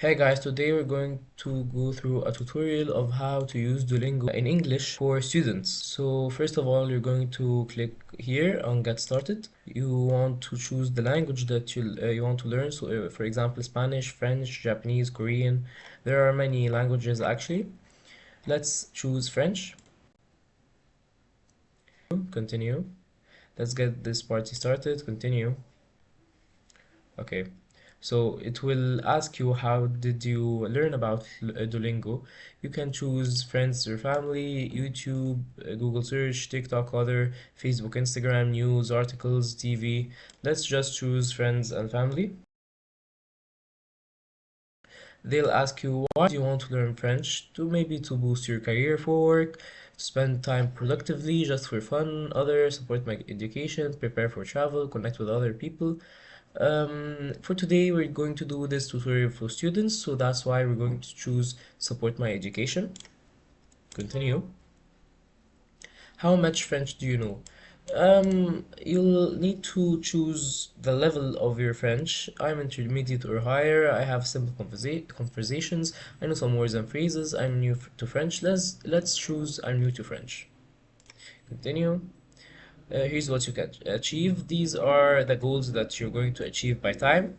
Hey guys, today we're going to go through a tutorial of how to use Duolingo in English for students. So first of all, you're going to click here on Get Started. You want to choose the language that you want to learn. So for example, Spanish, French, Japanese, Korean. There are many languages actually. Let's choose French. Continue. Let's get this party started. Continue. Okay. So it will ask you how did you learn about Duolingo. You can choose friends or family, YouTube, Google search, TikTok, other, Facebook, Instagram, news, articles, TV. Let's just choose friends and family. They'll ask you why do you want to learn French? To maybe to boost your career for work, to spend time productively, just for fun, other, support my education, prepare for travel, connect with other people. For today, we're going to do this tutorial for students, so that's why we're going to choose support my education. Continue. How much French do you know? You'll need to choose the level of your French. I'm intermediate or higher. I have simple conversations. I know some words and phrases. I'm new to French. Let's choose I'm new to French. Continue. Here's what you can achieve. These are the goals that you're going to achieve by time.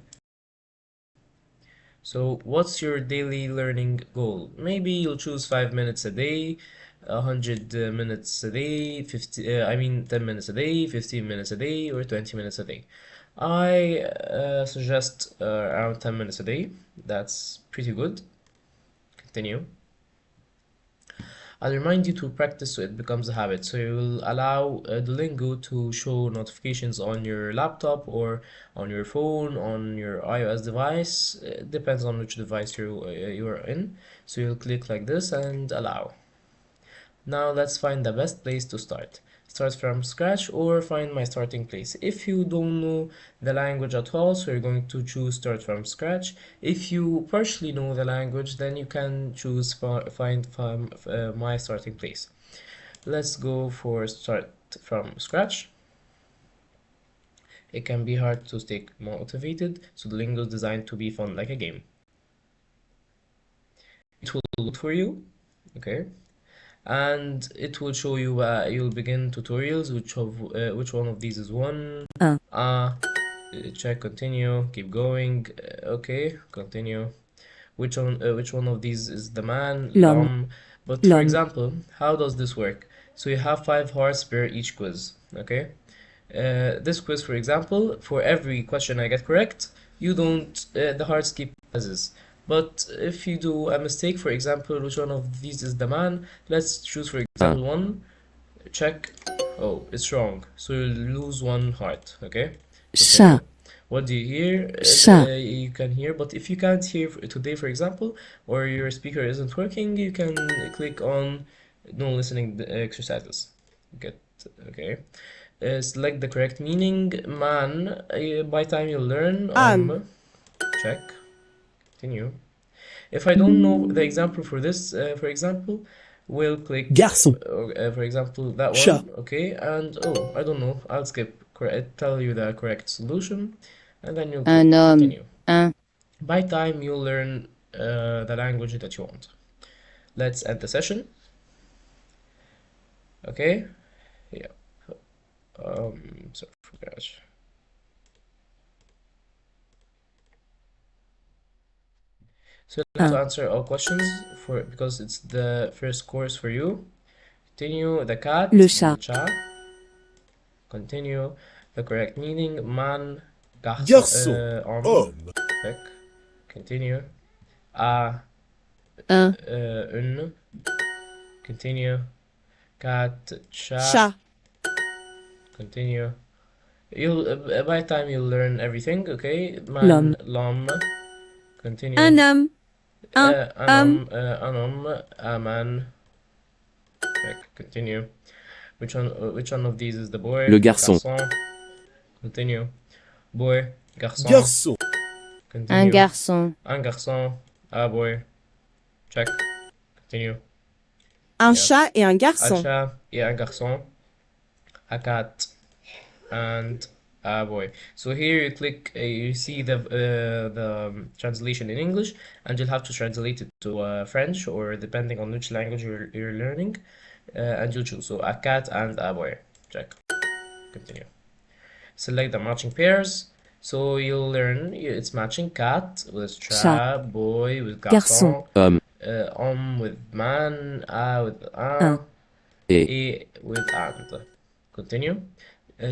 So what's your daily learning goal? Maybe you'll choose 5 minutes a day, 100 minutes a day, 10 minutes a day, 15 minutes a day, or 20 minutes a day. I suggest around 10 minutes a day. That's pretty good. Continue. I'll remind you to practice so it becomes a habit. So you will allow Duolingo to show notifications on your laptop or on your phone, on your iOS device. It depends on which device you are in. So you'll click like this and allow. Now let's find the best place to start. Start from scratch or find my starting place. If you don't know the language at all, so you're going to choose start from scratch. If you partially know the language, then you can choose find from my starting place. Let's go for start from scratch. It can be hard to stay motivated, so Duolingo is designed to be fun like a game. It will load for you, okay? And it will show you you'll begin tutorials which one of these is one. Check, continue, keep going. Okay, continue. Which one of these is the man, L'homme. but for example, how does this work? So you have 5 hearts per each quiz. Okay, this quiz, for example, for every question I get correct, you don't the hearts keep as. But if you do a mistake, for example, which one of these is the man? Let's choose, for example, one. Check. Oh, it's wrong. So you lose 1 heart. Okay. Continue. Chat. What do you hear? Chat. You can hear, but if you can't hear today, for example, or your speaker isn't working, you can click on no listening exercises. Get okay. Select the correct meaning. Man. By time you learn. Âne. Check. Continue. If I don't know the example for this, for example, we'll click, Garçon. for example, that Chat. one, okay, and oh, I don't know, I'll skip, tell you the correct solution, and then you'll Un click homme. continue. Un. By time, you'll learn the language that you want. Let's end the session, okay, yeah, sorry for gosh. So you have to Un. answer all questions because it's the first course for you. Continue, the cat, Le the chat. chat. Continue, the correct meaning, man, garçon, Garçon, homme, homme, check. Continue, a, Un. une. Continue, cat, chat. Chat. Continue. You'll by the time you'll learn everything, okay? L'homme. Man, l'homme. Continue. Un homme. Un homme. Un homme, a man. Check. Continue. Which one of these is the boy? Le garçon. Garçon. Continue. Boy, garçon. garçon, Un Continue. garçon. Un garçon, a boy. Check. Continue. Un Yes. chat et un A garçon. chat et un garçon. A cat and Ah boy. So here you click, you see the translation in English, and you'll have to translate it to French or depending on which language you're learning, and you'll choose. So a cat and a boy. Check. Continue. Select the matching pairs. So you'll learn it's matching cat with chat, chat, boy with garçon, garçon, with man, with un, a with and. Continue.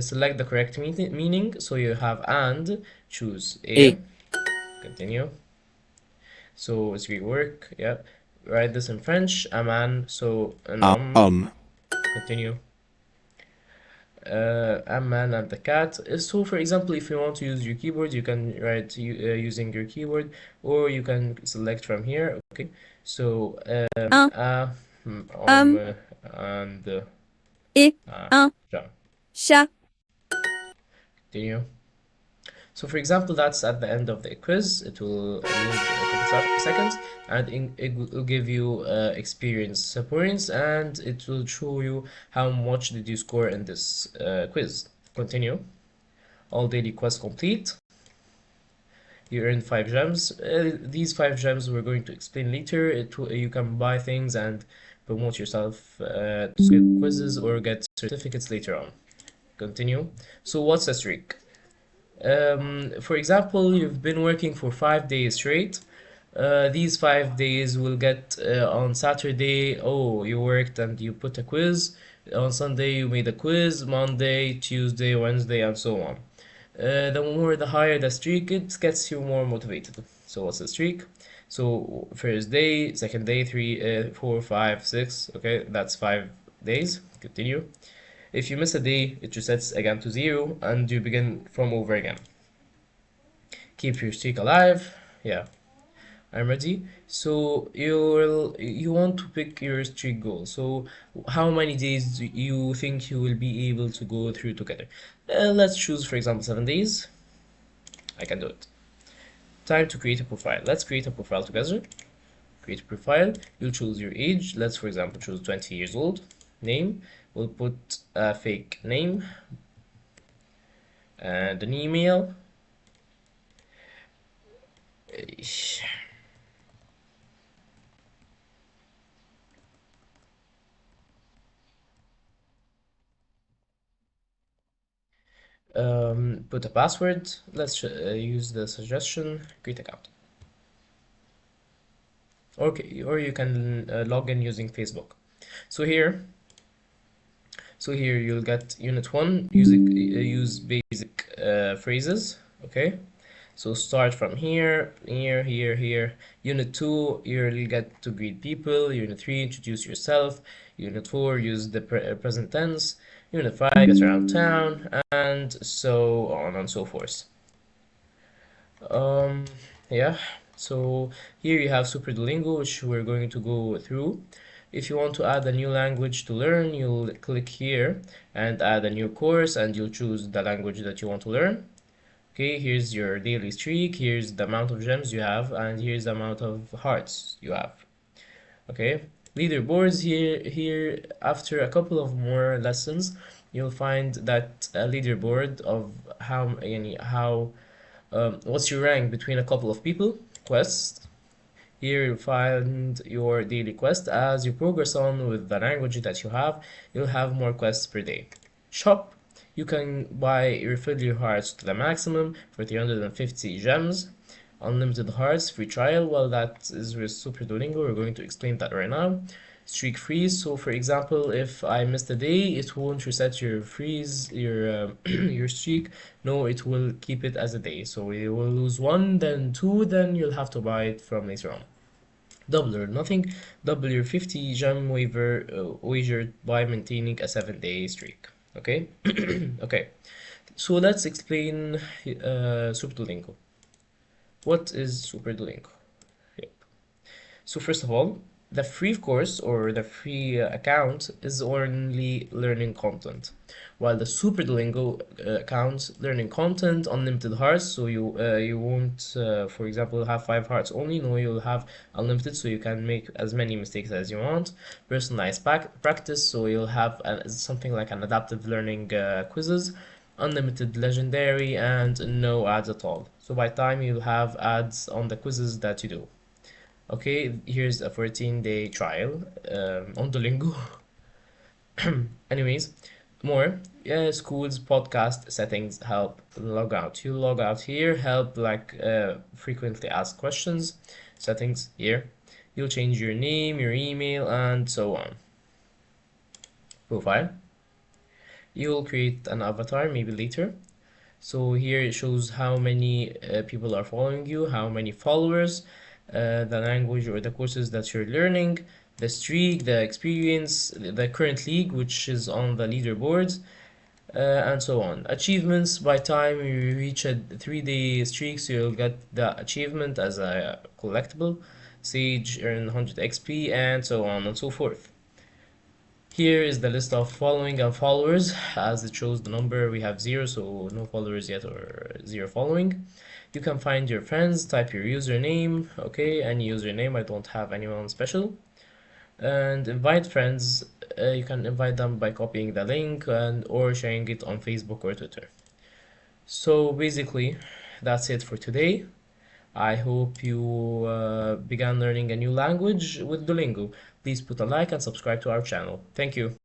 Select the correct meaning. So you have and, choose a. et, Continue. So it's rework. Yeah. Write this in French. A man. So an homme, Continue. A man and the cat. So for example, if you want to use your keyboard, you can write using your keyboard, or you can select from here. Okay. So un, homme, and et, uh, un, Jean. chat. Continue. So for example, that's at the end of the quiz. It will need a couple seconds, and it will give you experience points, and it will show you how much did you score in this quiz. Continue. All daily quests complete. You earned 5 gems. These 5 gems we're going to explain later. You can buy things and promote yourself to get quizzes or get certificates later on. Continue. So what's a streak? For example, you've been working for 5 days straight. These 5 days will get on Saturday. Oh, you worked and you put a quiz. On Sunday, you made a quiz. Monday, Tuesday, Wednesday, and so on. The higher the streak, it gets you more motivated. So what's the streak? So first day, second day, three, 4, 5, 6. Okay, that's 5 days. Continue. If you miss a day, it resets again to 0, and you begin from over again. Keep your streak alive. Yeah, I'm ready. So you want to pick your streak goal. So how many days do you think you will be able to go through together? Let's choose, for example, 7 days. I can do it. Time to create a profile. Let's create a profile together. Create a profile. You'll choose your age. Let's, for example, choose 20 years old. Name. We'll put a fake name and an email. Put a password. Let's use the suggestion. Create account. Okay, or you can log in using Facebook. So here, you'll get Unit 1, use basic phrases. Okay, so start from here, here, here, here. Unit 2, you'll get to greet people. Unit 3, introduce yourself. Unit 4, use the present tense. Unit 5, get around town, and so on and so forth. Um, yeah, so here you have Super Duolingo, which we're going to go through. If you want to add a new language to learn, you'll click here and add a new course, and you'll choose the language that you want to learn. Okay, here's your daily streak, here's the amount of gems you have, and here's the amount of hearts you have. Okay, leaderboards here after a couple of more lessons, you'll find that a leaderboard of what's your rank between a couple of people. Quests. Here you find your daily quest. As you progress on with the language that you have, you'll have more quests per day. Shop. You can refill your hearts to the maximum for 350 gems. Unlimited hearts, free trial. Well, that is with Super Duolingo. We're going to explain that right now. Streak freeze. So, for example, if I missed a day, it won't reset your your streak. No, it will keep it as a day. So you will lose one, then two, then you'll have to buy it from later on. Double or nothing. Double your 50 gem wagered by maintaining a 7 day streak. Okay. Okay. So let's explain Super Duolingo. What is Super Duolingo? Yep. So first of all, the free course or the free account is only learning content, while the Super Duolingo account learning content, unlimited hearts. So you won't, for example, have 5 hearts only. No, you'll have unlimited, so you can make as many mistakes as you want. Personalized practice, so you'll have something like an adaptive learning quizzes. unlimited legendary, and no ads at all. So by time you'll have ads on the quizzes that you do. Okay, here's a 14-day trial on Duolingo. Anyways, more. Schools podcast settings help log out. You log out here, help like frequently asked questions, settings here. You'll change your name, your email, and so on. Profile. You'll create an avatar maybe later. So here it shows how many people are following you, how many followers, the language or the courses that you're learning, the streak, the experience, the current league, which is on the leaderboards, and so on. Achievements, by time you reach a 3-day streak, so you'll get the achievement as a collectible, Sage, earn 100 XP, and so on and so forth. Here is the list of following and followers. As it shows the number, we have 0, so no followers yet or 0 following. You can find your friends, type your username, okay, any username, I don't have anyone special. And invite friends, you can invite them by copying the link and or sharing it on Facebook or Twitter. So basically, that's it for today. I hope you began learning a new language with Duolingo. Please put a like and subscribe to our channel. Thank you.